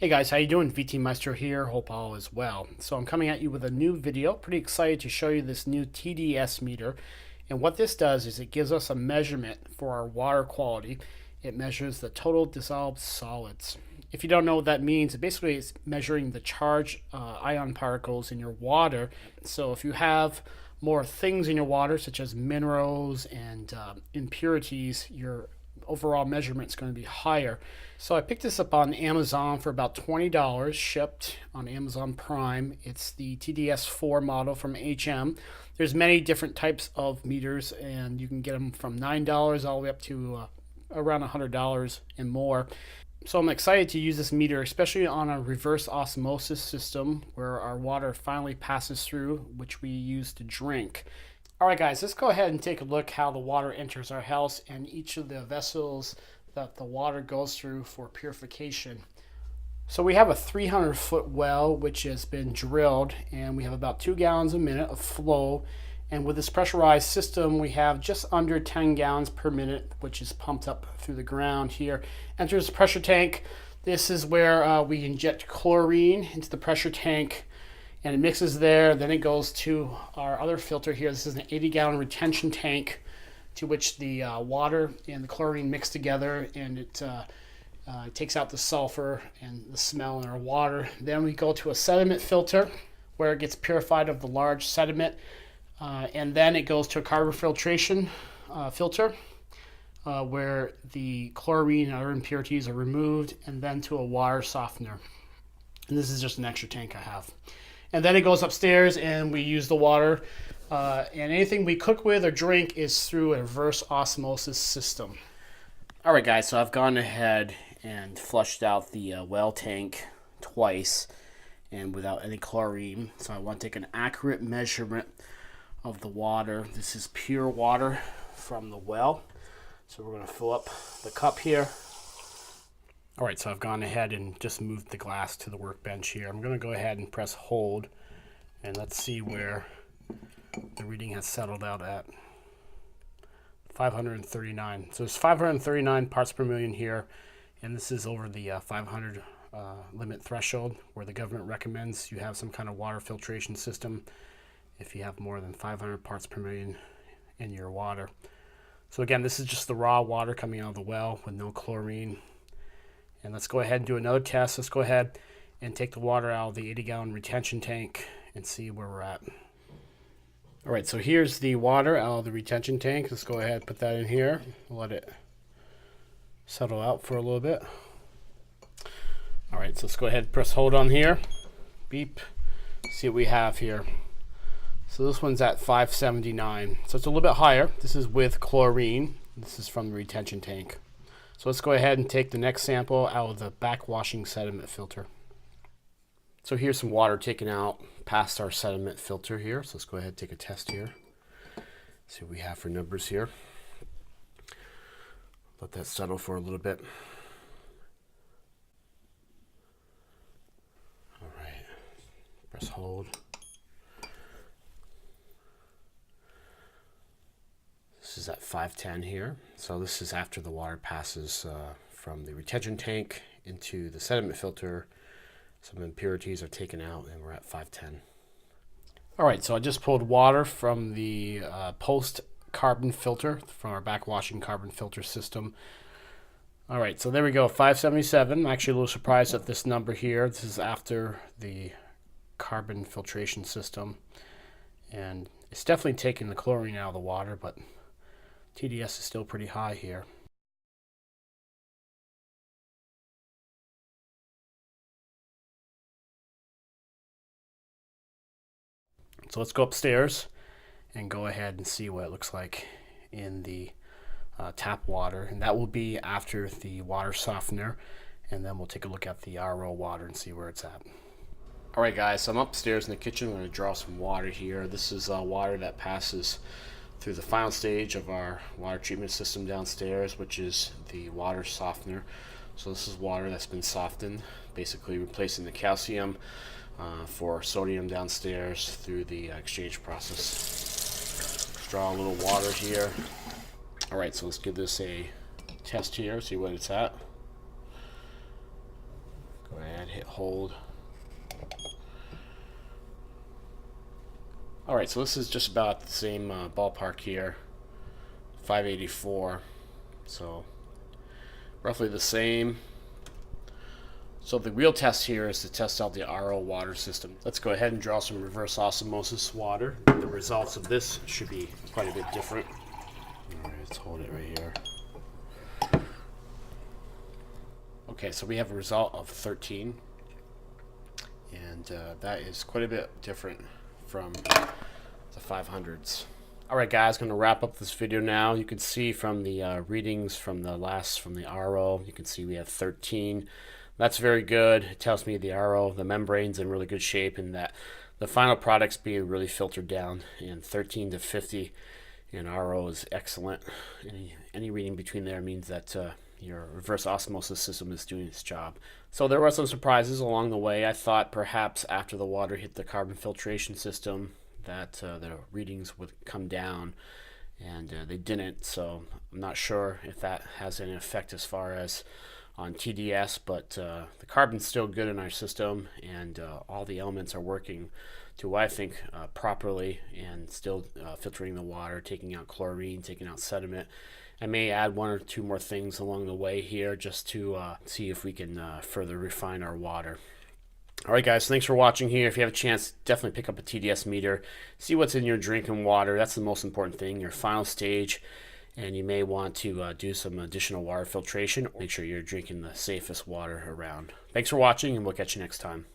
Hey guys, how you doing? VT Maestro here. Hope all is well. So I'm coming at you with a new video. Pretty excited to show you this new TDS meter. And what this does is it gives us a measurement for our water quality. It measures the total dissolved solids. If you don't know what that means, it basically is measuring the charged ion particles in your water. So if you have more things in your water, such as minerals and impurities, your overall measurement is going to be higher. So I picked this up on Amazon for about $20, shipped on Amazon Prime. It's the TDS4 model from HM. There's many different types of meters, and you can get them from $9 all the way up to around $100 and more. So I'm excited to use this meter, especially on a reverse osmosis system where our water finally passes through, which we use to drink. All right, guys, let's go ahead and take a look how the water enters our house and each of the vessels that the water goes through for purification. So we have a 300-foot well which has been drilled, and we have about 2 gallons a minute of flow. And with this pressurized system, we have just under 10 gallons per minute, which is pumped up through the ground here. Enters the pressure tank. This is where we inject chlorine into the pressure tank, and it mixes there. Then it goes to our other filter here. This is an 80-gallon retention tank to which the water and the chlorine mix together, and it takes out the sulfur and the smell in our water. Then we go to a sediment filter where it gets purified of the large sediment, and then it goes to a carbon filtration filter where the chlorine and other impurities are removed, and then to a water softener. And this is just an extra tank I have. And then it goes upstairs and we use the water. And anything we cook with or drink is through a reverse osmosis system. All right, guys, so I've gone ahead and flushed out the well tank twice and without any chlorine. So I want to take an accurate measurement of the water. This is pure water from the well. So we're going to fill up the cup here. All right, so I've gone ahead and just moved the glass to the workbench here. I'm going to go ahead and press hold, and let's see where the reading has settled out at. 539. So it's 539 parts per million here, and this is over the 500 limit threshold, where the government recommends you have some kind of water filtration system if you have more than 500 parts per million in your water. So again, this is just the raw water coming out of the well with no chlorine. And let's go ahead and do another test. Let's go ahead and take the water out of the 80-gallon retention tank and see where we're at. All right, so here's the water out of the retention tank. Let's go ahead and put that in here. Let it settle out for a little bit. All right, so let's go ahead and press hold on here. Beep. See what we have here. So this one's at 579. So it's a little bit higher. This is with chlorine. This is from the retention tank. So let's go ahead and take the next sample out of the backwashing sediment filter. So here's some water taken out past our sediment filter here. So let's go ahead and take a test here. See what we have for numbers here. Let that settle for a little bit. All right, press hold. This is at 510 here. So this is after the water passes from the retention tank into the sediment filter. Some impurities are taken out, and we're at 510. All right, so I just pulled water from the post-carbon filter, from our backwashing carbon filter system. All right, so there we go, 577. I'm actually a little surprised at this number here. This is after the carbon filtration system. And it's definitely taking the chlorine out of the water, but TDS is still pretty high here. So let's go upstairs and go ahead and see what it looks like in the tap water. And that will be after the water softener. And then we'll take a look at the RO water and see where it's at. All right, guys, so I'm upstairs in the kitchen. I'm going to draw some water here. This is water that passes through the final stage of our water treatment system downstairs, which is the water softener. So this is water that's been softened, basically replacing the calcium for sodium downstairs through the exchange process. Let's draw a little water here. All right, so let's give this a test here, see what it's at. Go ahead hit hold. Alright, so this is just about the same ballpark here, 584, so roughly the same. So the real test here is to test out the RO water system. Let's go ahead and draw some reverse osmosis water. The results of this should be quite a bit different. Alright, let's hold it right here. Okay, so we have a result of 13, and that is quite a bit different from the 500s. Alright guys, going to wrap up this video now. You can see from the readings from the RO, you can see we have 13. That's very good. It tells me the RO, the membrane's in really good shape, and that the final product's being really filtered down. And 13 to 50 in RO is excellent. Any reading between there means that your reverse osmosis system is doing its job. So there were some surprises along the way. I thought perhaps after the water hit the carbon filtration system that the readings would come down, and they didn't. So I'm not sure if that has any effect as far as on TDS, but the carbon's still good in our system, and all the elements are working to what I think properly, and still filtering the water, taking out chlorine, taking out sediment. I may add one or two more things along the way here just to see if we can further refine our water. Alright guys, thanks for watching here. If you have a chance, definitely pick up a TDS meter. See what's in your drinking water. That's the most important thing, your final stage. And you may want to do some additional water filtration. Make sure you're drinking the safest water around. Thanks for watching, and we'll catch you next time.